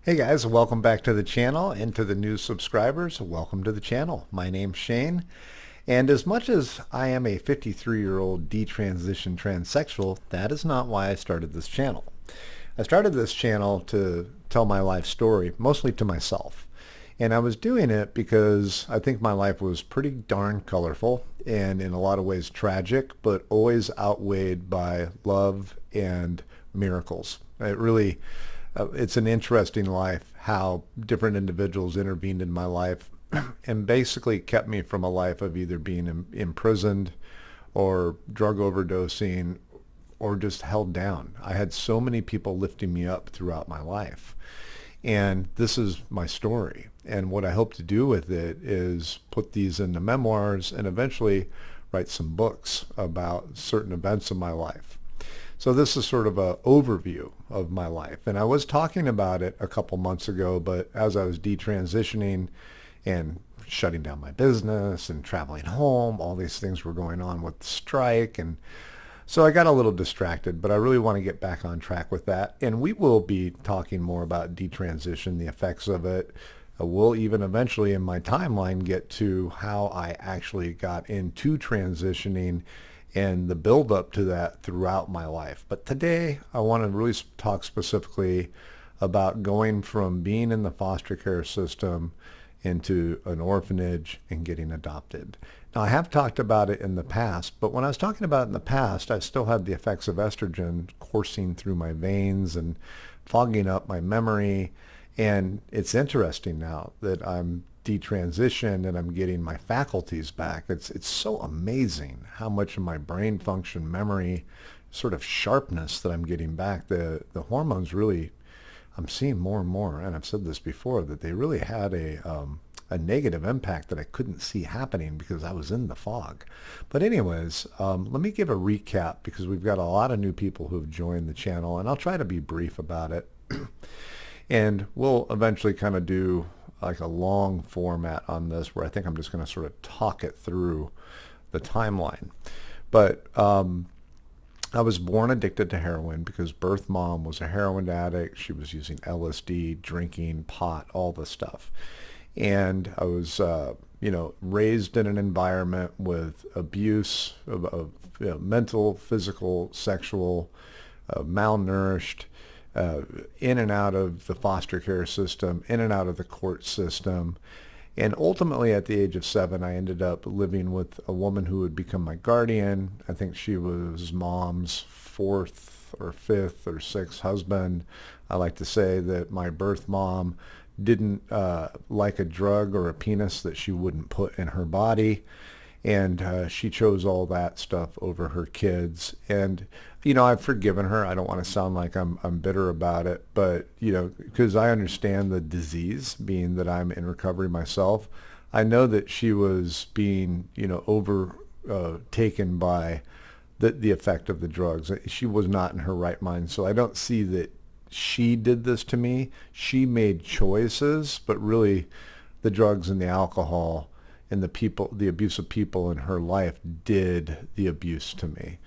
Hey guys, welcome back to the channel, and to the new subscribers, welcome to the channel. My name's Shane, and as much as I am a 53-year-old detransition transsexual, that is not why I started this channel. I started this channel to tell my life story, mostly to myself. And I was doing it because I think my life was pretty darn colorful and in a lot of ways tragic, but always outweighed by love and miracles. It's an interesting life how different individuals intervened in my life and basically kept me from a life of either being imprisoned or drug overdosing or just held down. I had so many people lifting me up throughout my life. And this is my story. And what I hope to do with it is put these into memoirs and eventually write some books about certain events of my life. So this is sort of an overview of my life. And I was talking about it a couple months ago, but as I was detransitioning and shutting down my business and traveling home, all these things were going on with the strike. And so I got a little distracted, but I really want to get back on track with that. And we will be talking more about detransition, the effects of it. We'll even eventually in my timeline get to how I actually got into transitioning and the build up to that throughout my life. But today I want to really talk specifically about going from being in the foster care system into an orphanage and getting adopted. Now I have talked about it in the past, but when I was talking about it in the past, I still had the effects of estrogen coursing through my veins and fogging up my memory. And it's interesting now that I'm detransitioned and I'm getting my faculties back. It's so amazing how much of my brain function, memory, sort of sharpness that I'm getting back. The hormones really, I'm seeing more and more, and I've said this before, that they really had a negative impact that I couldn't see happening because I was in the fog. But anyways, let me give a recap because we've got a lot of new people who have joined the channel, and I'll try to be brief about it. And we'll eventually kind of do like a long format on this where I think I'm just going to sort of talk it through the timeline. But I was born addicted to heroin because birth mom was a heroin addict. She was using LSD, drinking, pot, all the stuff. And I was, raised in an environment with abuse of mental, physical, sexual, malnourished, in and out of the foster care system, in and out of the court system. And ultimately, at the age of 7, I ended up living with a woman who would become my guardian. I think she was mom's fourth or fifth or sixth husband. I like to say that my birth mom didn't like a drug or a penis that she wouldn't put in her body. And she chose all that stuff over her kids. And, I've forgiven her. I don't want to sound like I'm bitter about it, but, because I understand the disease, being that I'm in recovery myself. I know that she was being, overtaken by the effect of the drugs. She was not in her right mind. So I don't see that she did this to me. She made choices, but really the drugs and the alcohol and the abuse of people in her life did the abuse to me.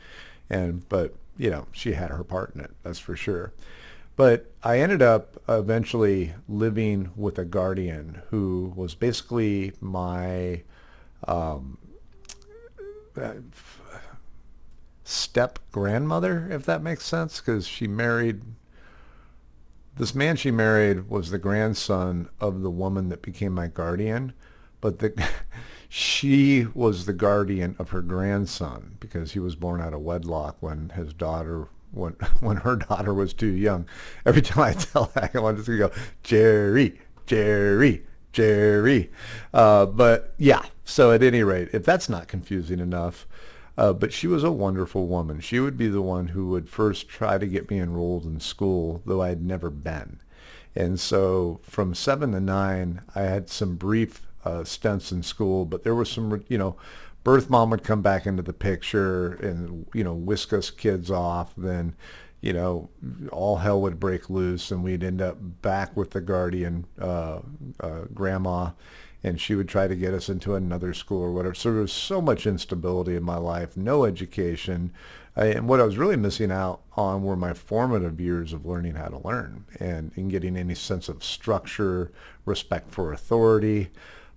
But she had her part in it, that's for sure. But I ended up eventually living with a guardian who was basically my step grandmother, if that makes sense, because this man she married was the grandson of the woman that became my guardian, but she was the guardian of her grandson because he was born out of wedlock when when her daughter was too young. Every time I tell that, I want to go, Jerry, Jerry, Jerry. But yeah, so at any rate, if that's not confusing enough, but she was a wonderful woman. She would be the one who would first try to get me enrolled in school, though I had never been. And so from 7 to 9, I had some brief stints in school, but there was some, birth mom would come back into the picture and, whisk us kids off. Then, all hell would break loose and we'd end up back with the guardian grandma. and she would try to get us into another school or whatever. So there was so much instability in my life, no education. And what I was really missing out on were my formative years of learning how to learn and getting any sense of structure, respect for authority,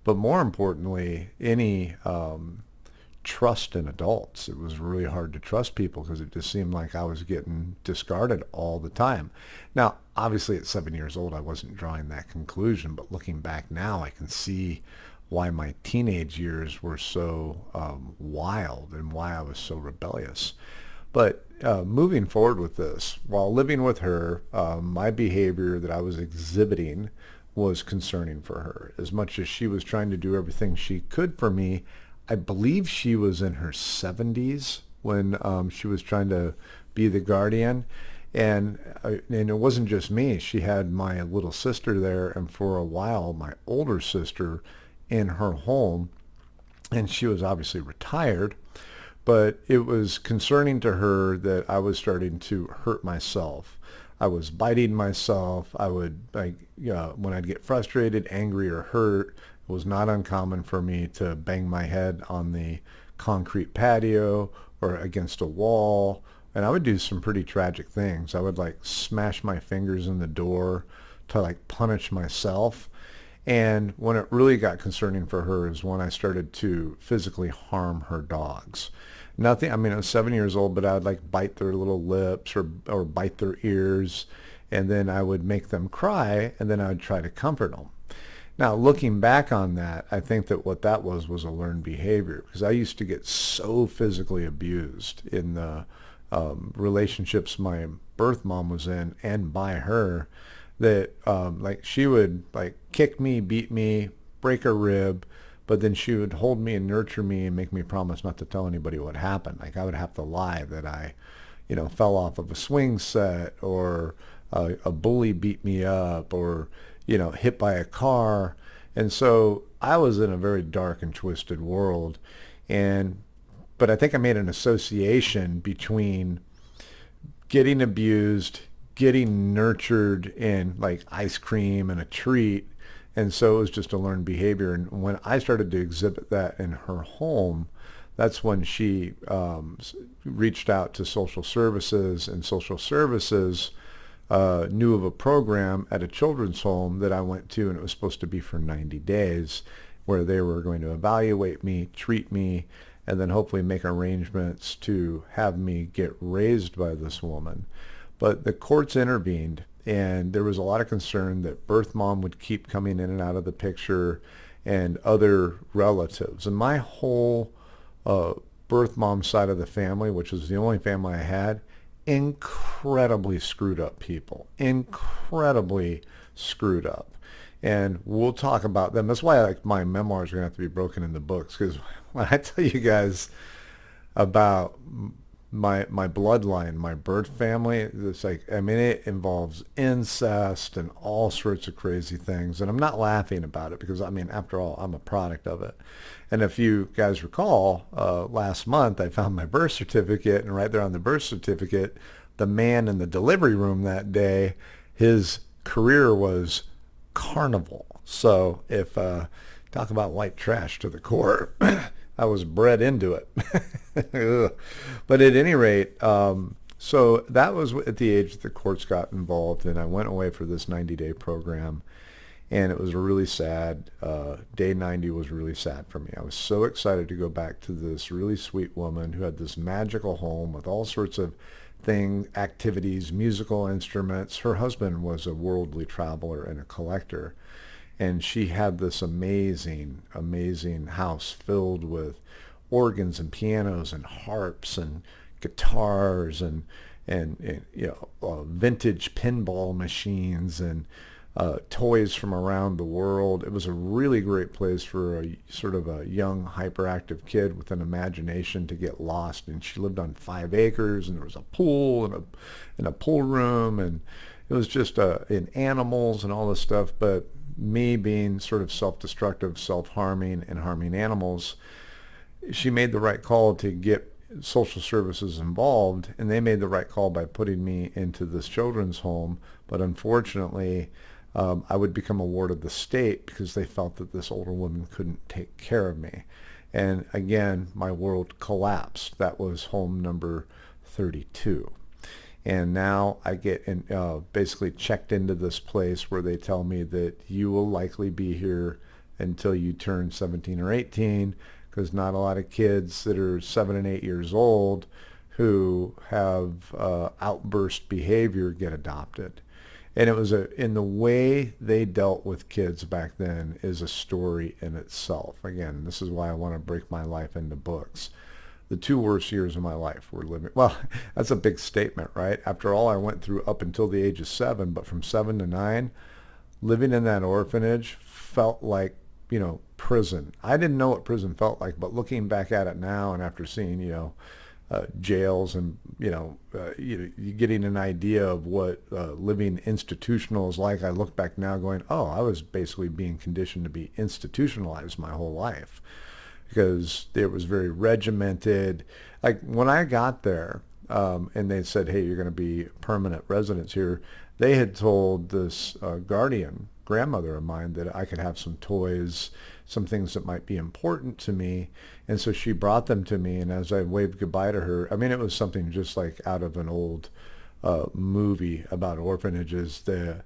but more importantly, any trust in adults. It was really hard to trust people because it just seemed like I was getting discarded all the time. Now, obviously at 7 years old, I wasn't drawing that conclusion, but looking back now, I can see why my teenage years were so wild and why I was so rebellious. But moving forward with this, while living with her, my behavior that I was exhibiting was concerning for her. As much as she was trying to do everything she could for me, I believe she was in her 70s when she was trying to be the guardian. And it wasn't just me. She had my little sister there, and for a while, my older sister in her home. And she was obviously retired, but it was concerning to her that I was starting to hurt myself. I was biting myself. I would, when I'd get frustrated, angry, or hurt, it was not uncommon for me to bang my head on the concrete patio or against a wall. And I would do some pretty tragic things. I would smash my fingers in the door to punish myself. And when it really got concerning for her is when I started to physically harm her dogs. Nothing, I mean, I was 7 years old, but I would bite their little lips or bite their ears. And then I would make them cry, and then I would try to comfort them. Now, looking back on that, I think that what that was a learned behavior, because I used to get so physically abused in the relationships my birth mom was in and by her that she would kick me, beat me, break a rib, but then she would hold me and nurture me and make me promise not to tell anybody what happened. I would have to lie that I, fell off of a swing set, or a bully beat me up, or hit by a car. And so I was in a very dark and twisted world. But I think I made an association between getting abused, getting nurtured in ice cream and a treat. And so it was just a learned behavior. And when I started to exhibit that in her home, that's when she reached out to social services, and social services knew of a program at a children's home that I went to, and it was supposed to be for 90 days, where they were going to evaluate me, treat me, and then hopefully make arrangements to have me get raised by this woman. But the courts intervened, and there was a lot of concern that birth mom would keep coming in and out of the picture, and other relatives. And my whole birth mom side of the family, which was the only family I had, incredibly screwed up people, incredibly screwed up. And we'll talk about them. That's why my memoirs are going to have to be broken into books, because when I tell you guys about my bloodline, my birth family, it's it involves incest and all sorts of crazy things. And I'm not laughing about it, because after all, I'm a product of it. And if you guys recall, last month I found my birth certificate, and right there on the birth certificate, the man in the delivery room that day, his career was carnival. So if talk about white trash to the core, I was bred into it. But at any rate, so that was at the age that the courts got involved, and I went away for this 90-day program. And it was really sad. Day 90 was really sad for me. I was so excited to go back to this really sweet woman who had this magical home with all sorts of things, activities, musical instruments. Her husband was a worldly traveler and a collector. And she had this amazing, amazing house filled with organs and pianos and harps and guitars and vintage pinball machines and toys from around the world. It was a really great place for a sort of a young, hyperactive kid with an imagination to get lost. And she lived on 5 acres, and there was a pool and a pool room, and it was just in animals and all this stuff. But me being sort of self-destructive, self-harming, and harming animals, she made the right call to get social services involved, and they made the right call by putting me into this children's home. But unfortunately, I would become a ward of the state because they felt that this older woman couldn't take care of me. And again, my world collapsed. That was home number 32. And now I get basically checked into this place where they tell me that you will likely be here until you turn 17 or 18, because not a lot of kids that are 7 and 8 years old who have outburst behavior get adopted. And it was in the way they dealt with kids back then is a story in itself. Again, this is why I want to break my life into books. The 2 worst years of my life were living, well, that's a big statement, right? After all I went through up until the age of 7, but from 7 to 9, living in that orphanage felt like, prison. I didn't know what prison felt like, but looking back at it now and after seeing, jails and, you getting an idea of what living institutional is like, I look back now going, oh, I was basically being conditioned to be institutionalized my whole life, because it was very regimented. Like when I got there, and they said, hey, you're going to be permanent residents here, they had told this grandmother of mine, that I could have some toys, some things that might be important to me. And so she brought them to me, and as I waved goodbye to her, I mean, it was something just like out of an old movie about orphanages. The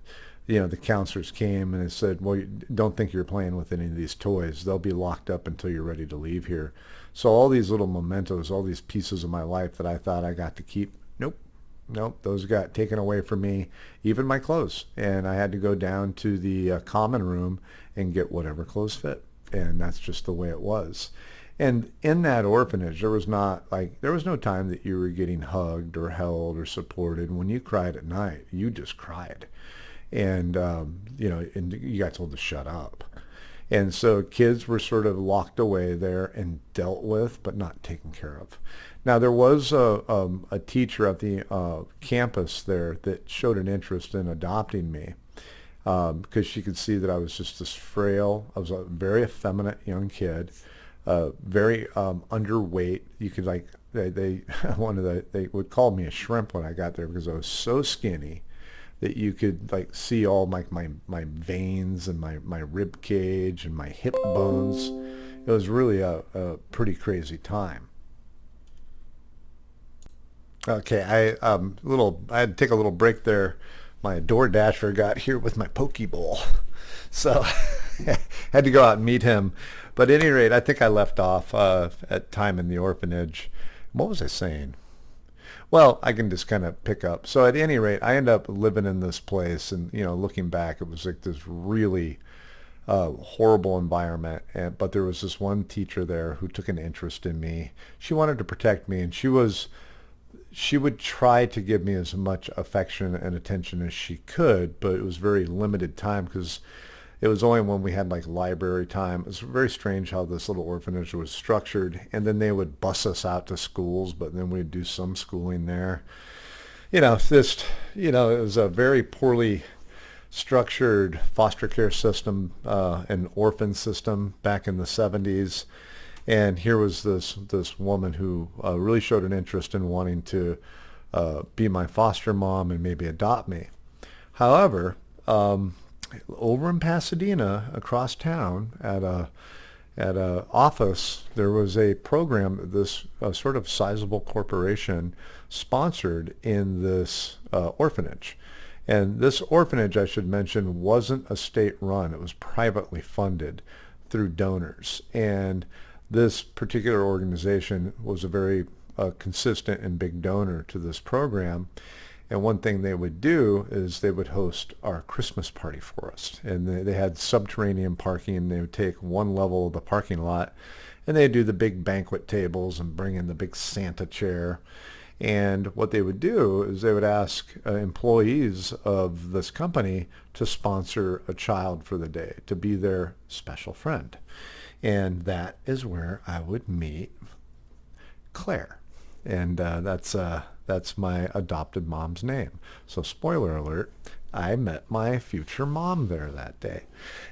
counselors came and they said, well, don't think you're playing with any of these toys. They'll be locked up until you're ready to leave here. So all these little mementos, all these pieces of my life that I thought I got to keep, nope, those got taken away from me, even my clothes. And I had to go down to the common room and get whatever clothes fit. And that's just the way it was. And in that orphanage, there was no time that you were getting hugged or held or supported. When you cried at night, you just cried. And, and you got told to shut up. And so kids were sort of locked away there and dealt with, but not taken care of. Now, there was a teacher at the campus there that showed an interest in adopting me, because she could see that I was just this frail. I was a very effeminate young kid, very underweight. You could they would call me a shrimp when I got there, because I was so skinny that you could see all my veins and my rib cage and my hip bones. It was really a pretty crazy time. Okay, I had to take a little break there. My DoorDasher got here with my poke bowl, so had to go out and meet him. But at any rate, I think I left off at time in the orphanage. What was I saying? Well, I can just kind of pick up. So at any rate, I end up living in this place, and looking back, it was like this really horrible environment. But there was this one teacher there who took an interest in me. She wanted to protect me, and she would try to give me as much affection and attention as she could, but it was very limited time, because it was only when we had library time. It was very strange how this little orphanage was structured, and then they would bus us out to schools, but then we'd do some schooling there. It was a very poorly structured foster care system, an orphan system back in the 70s. And here was this woman who really showed an interest in wanting to be my foster mom and maybe adopt me. However, over in Pasadena, across town, at a office, there was a program that this sort of sizable corporation sponsored in this orphanage. And this orphanage, I should mention, wasn't a state run. It was privately funded through donors. And this particular organization was a very consistent and big donor to this program. And one thing they would do is they would host our Christmas party for us. And they had subterranean parking, and they would take one level of the parking lot, and they'd do the big banquet tables and bring in the big Santa chair. And what they would do is they would ask employees of this company to sponsor a child for the day, to be their special friend. And that is where I would meet Claire. And that's my adopted mom's name. So spoiler alert, I met my future mom there that day.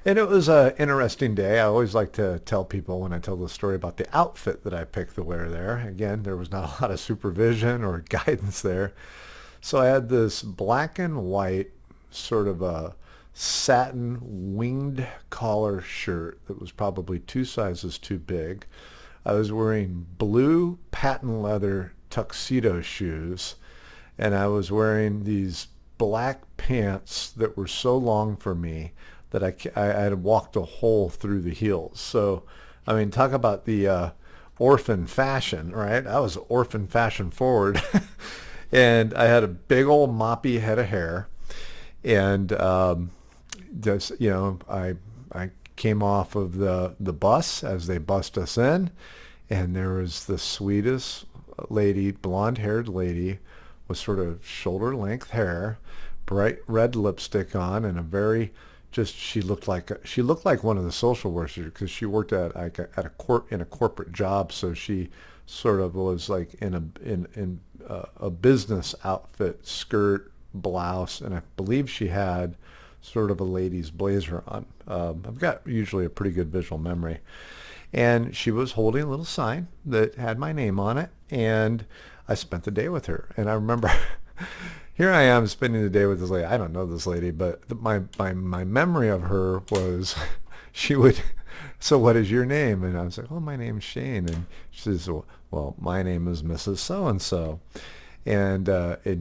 And it was an interesting day. I always like to tell people when I tell the story about the outfit that I picked to wear there. Again, there was not a lot of supervision or guidance there. So I had this black and white sort of a satin winged collar shirt that was probably 2 sizes too big. I was wearing blue patent leather tuxedo shoes, and I was wearing these black pants that were so long for me that I had walked a hole through the heels. So, I mean, talk about the orphan fashion, right? I was orphan fashion forward. And I had a big old moppy head of hair. And just, I came off of the bus as they bussed us in. And there was the sweetest lady, blonde-haired lady with sort of shoulder-length hair, bright red lipstick on, and a very just she looked like one of the social workers because she worked in a corporate job, so she sort of was like in a business outfit, skirt, blouse, and I believe she had sort of a lady's blazer on. I've got usually a pretty good visual memory. And she was holding a little sign that had my name on it, and I spent the day with her. And I remember here I am spending the day with this lady. I don't know this lady, but my memory of her was she would, so what is your name? And I was like, oh, my name's Shane. And she says, well, my name is Mrs. So-and-so. And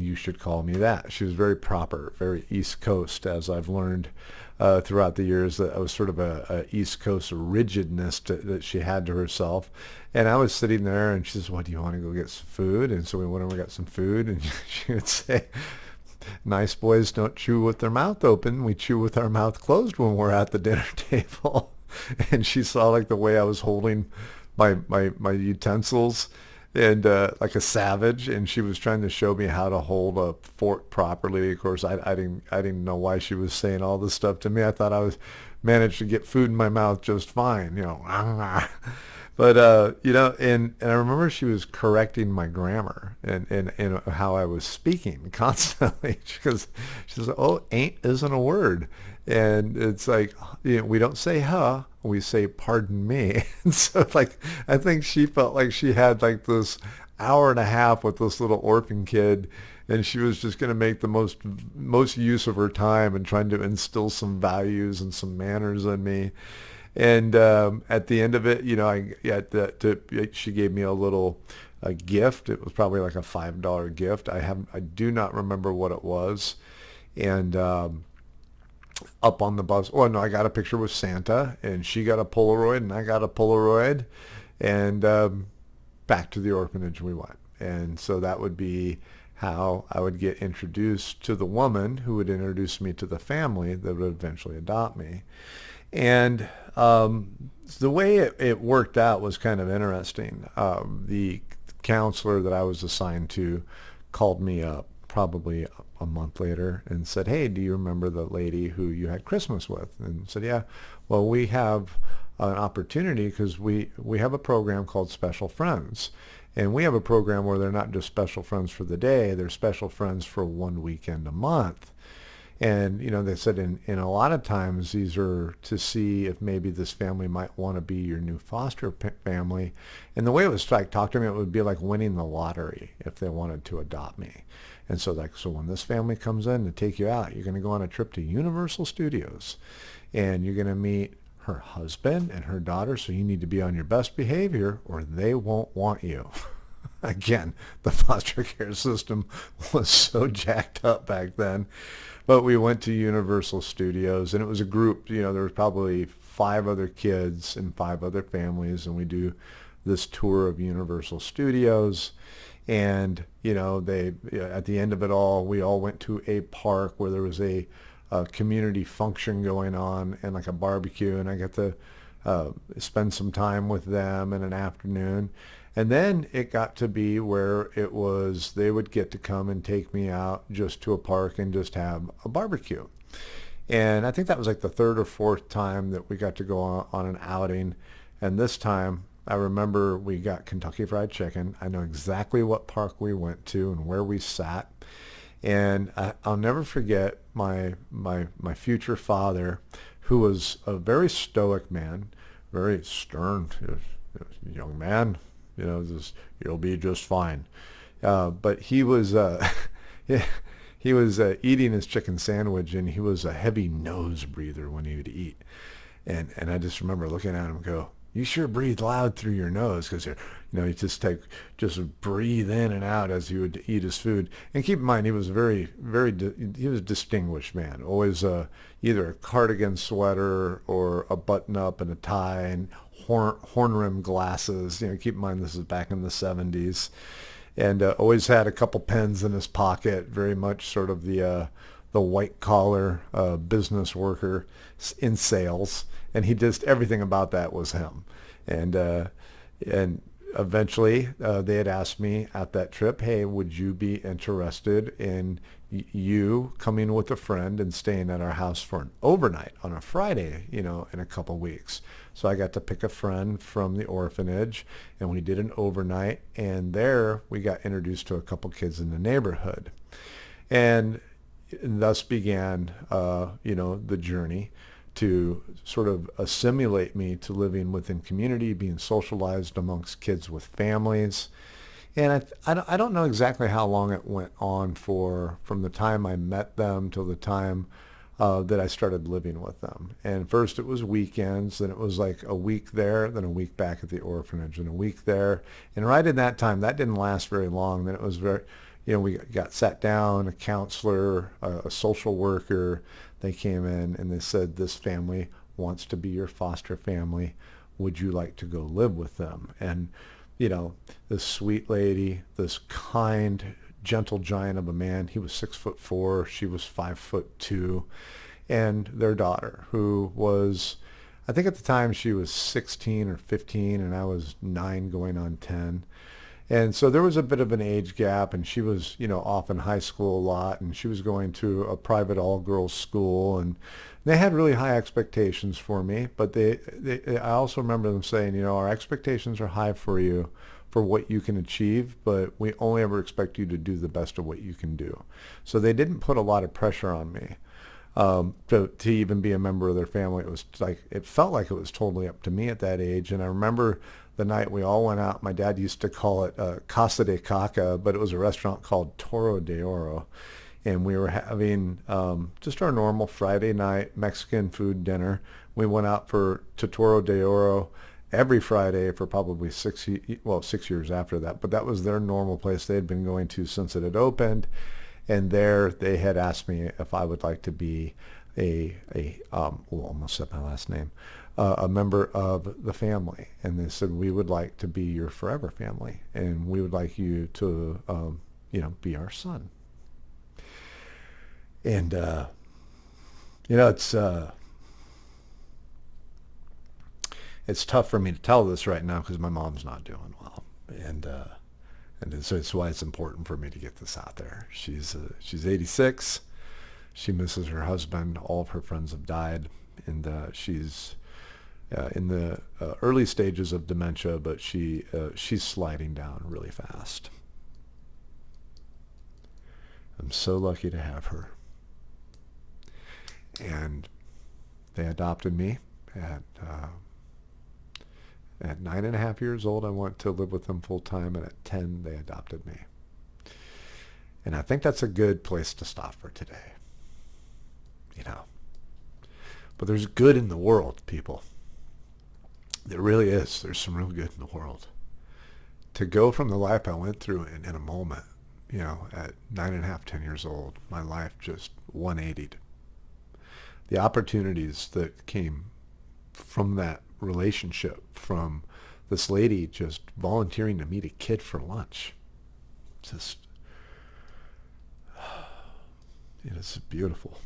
you should call me that. She was very proper, very East Coast, as I've learned throughout the years. That I was sort of a East Coast rigidness that she had to herself. And I was sitting there, and she says, "Well, do you want to go get some food?" And so we went over and got some food, and she would say, "Nice boys don't chew with their mouth open. We chew with our mouth closed when we're at the dinner table." And she saw like the way I was holding my utensils and like a savage, and she was trying to show me how to hold a fork properly. Of course, I didn't know why she was saying all this stuff to me. I thought I was managed to get food in my mouth just fine, But and I remember she was correcting my grammar and how I was speaking constantly because she says, "Oh, ain't isn't a word," and it's like we don't say "huh," we say "pardon me." And so like I think she felt like she had like this hour and a half with this little orphan kid, and she was just going to make the most use of her time and trying to instill some values and some manners in me. And at the end of it, she gave me a gift. It was probably like a $5 gift. I do not remember what it was. And up on the bus, oh no, I got a picture with Santa, and she got a Polaroid, and I got a Polaroid, and back to the orphanage we went. And so that would be how I would get introduced to the woman who would introduce me to the family that would eventually adopt me. And the way it worked out was kind of interesting. The counselor that I was assigned to called me up probably a month later and said, "Hey, do you remember the lady who you had Christmas with?" And I said, "Yeah, well, we have an opportunity because we have a program called Special Friends. And we have a program where they're not just special friends for the day, they're special friends for one weekend a month." And, they said in a lot of times these are to see if maybe this family might want to be your new foster family. And the way it was like, talk to me, it would be like winning the lottery if they wanted to adopt me. And so so when this family comes in to take you out, you're going to go on a trip to Universal Studios and you're going to meet her husband and her daughter. So you need to be on your best behavior or they won't want you. Again, the foster care system was so jacked up back then. But we went to Universal Studios, and it was a group. There was probably 5 other kids and 5 other families, and we do this tour of Universal Studios. And they at the end of it all, we all went to a park where there was a community function going on and like a barbecue, and I got to spend some time with them in an afternoon. And then it got to be where it was they would get to come and take me out just to a park and just have a barbecue. And I think that was like the 3rd or 4th time that we got to go on an outing. And this time I remember we got Kentucky Fried Chicken. I know exactly what park we went to and where we sat. And I'll never forget my future father, who was a very stoic man, very stern young man. You'll be just fine. But he was he was eating his chicken sandwich, and he was a heavy nose breather when he would eat. And I just remember looking at him and go, you sure breathe loud through your nose, because you just breathe in and out as he would eat his food. And keep in mind, he was he was a distinguished man. Always either a cardigan sweater or a button up and a tie and horn rim glasses. Keep in mind this is back in the 70s, and always had a couple pens in his pocket. Very much sort of the white collar business worker in sales, and he just everything about that was him. And eventually they had asked me at that trip, hey, would you be interested in you coming with a friend and staying at our house for an overnight on a Friday, in a couple weeks? So I got to pick a friend from the orphanage, and we did an overnight, and there we got introduced to a couple kids in the neighborhood. And thus began, the journey to sort of assimilate me to living within community, being socialized amongst kids with families. And I don't know exactly how long it went on for, from the time I met them till the time that I started living with them. And first it was weekends, then it was like a week there, then a week back at the orphanage, and a week there. And right in that time, that didn't last very long. Then it was we got sat down, a counselor, a social worker. They came in and they said, this family wants to be your foster family. Would you like to go live with them? And, this sweet lady, this kind, gentle giant of a man, he was 6'4", she was 5'2", and their daughter, who was, I think at the time she was 16 or 15, and I was 9 going on 10. And so there was a bit of an age gap, and she was, off in high school a lot, and she was going to a private all-girls school, and they had really high expectations for me. But I also remember them saying, our expectations are high for you for what you can achieve, but we only ever expect you to do the best of what you can do. So they didn't put a lot of pressure on me to even be a member of their family. It felt like it was totally up to me at that age. And I remember the night we all went out. My dad used to call it Casa de Caca, but it was a restaurant called Toro de Oro. And we were having just our normal Friday night Mexican food dinner. We went out to Toro de Oro every Friday for probably 6 years after that. But that was their normal place they had been going to since it had opened. And there they had asked me if I would like to be almost said my last name, a member of the family. And they said, we would like to be your forever family, and we would like you to, be our son. And, it's tough for me to tell this right now because my mom's not doing well. And so it's why it's important for me to get this out there. She's 86. She misses her husband. All of her friends have died, and she's in the early stages of dementia, but she's sliding down really fast. I'm so lucky to have her. And they adopted me at 9.5 years old. I went to live with them full time, and at 10, they adopted me. And I think that's a good place to stop for today. But there's good in the world, people. There really is. There's some real good in the world. To go from the life I went through in a moment, at 9.5, 10 years old, my life just 180'd. The opportunities that came from that relationship, from this lady just volunteering to meet a kid for lunch, it's beautiful.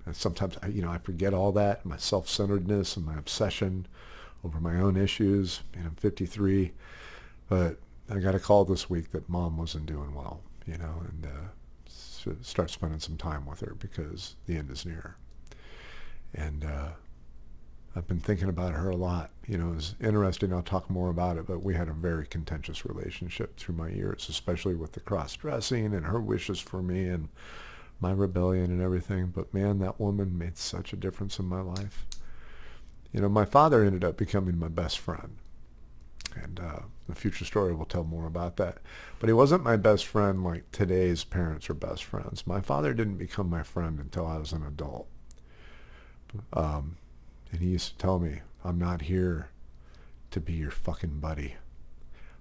And sometimes I forget all that, my self-centeredness and my obsession over my own issues. I'm 53, but I got a call this week that mom wasn't doing well, and start spending some time with her because the end is near. And I've been thinking about her a lot. It was interesting. I'll talk more about it, but we had a very contentious relationship through my years, especially with the cross-dressing and her wishes for me and my rebellion and everything. But man, that woman made such a difference in my life. My father ended up becoming my best friend. And the future story will tell more about that. But he wasn't my best friend like today's parents are best friends. My father didn't become my friend until I was an adult. And he used to tell me, I'm not here to be your fucking buddy.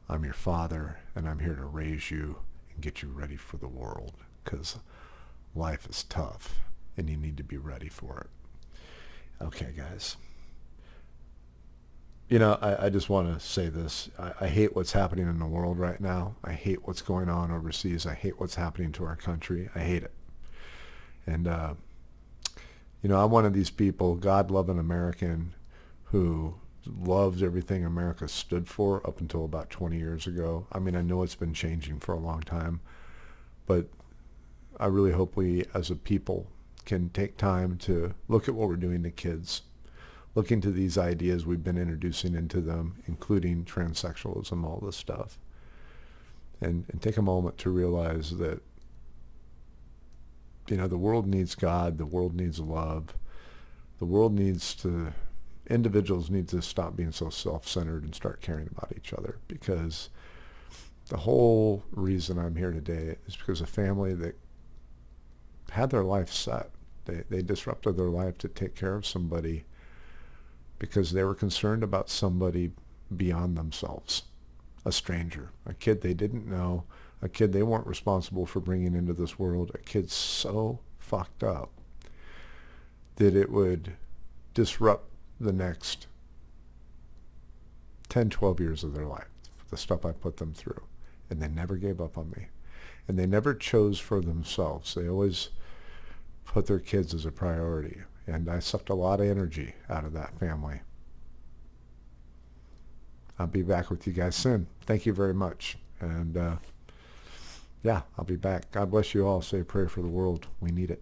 I'm your father, and I'm here to raise you and get you ready for the world, because life is tough, and you need to be ready for it. Okay, guys. I just want to say this. I hate what's happening in the world right now. I hate what's going on overseas. I hate what's happening to our country. I hate it. And, I'm one of these people, God-loving American, who loves everything America stood for up until about 20 years ago. I mean, I know it's been changing for a long time, but I really hope we as a people can take time to look at what we're doing to kids, look into these ideas we've been introducing into them, including transsexualism, all this stuff, and take a moment to realize that, the world needs God, the world needs love, the world needs to, individuals need to stop being so self-centered and start caring about each other, because the whole reason I'm here today is because a family that had their life set, they disrupted their life to take care of somebody because they were concerned about somebody beyond themselves, a stranger, a kid they didn't know, a kid they weren't responsible for bringing into this world, a kid so fucked up that it would disrupt the next 10, 12 years of their life, the stuff I put them through. And they never gave up on me. And they never chose for themselves. They always put their kids as a priority. And I sucked a lot of energy out of that family. I'll be back with you guys soon. Thank you very much. And I'll be back. God bless you all. Say a prayer for the world. We need it.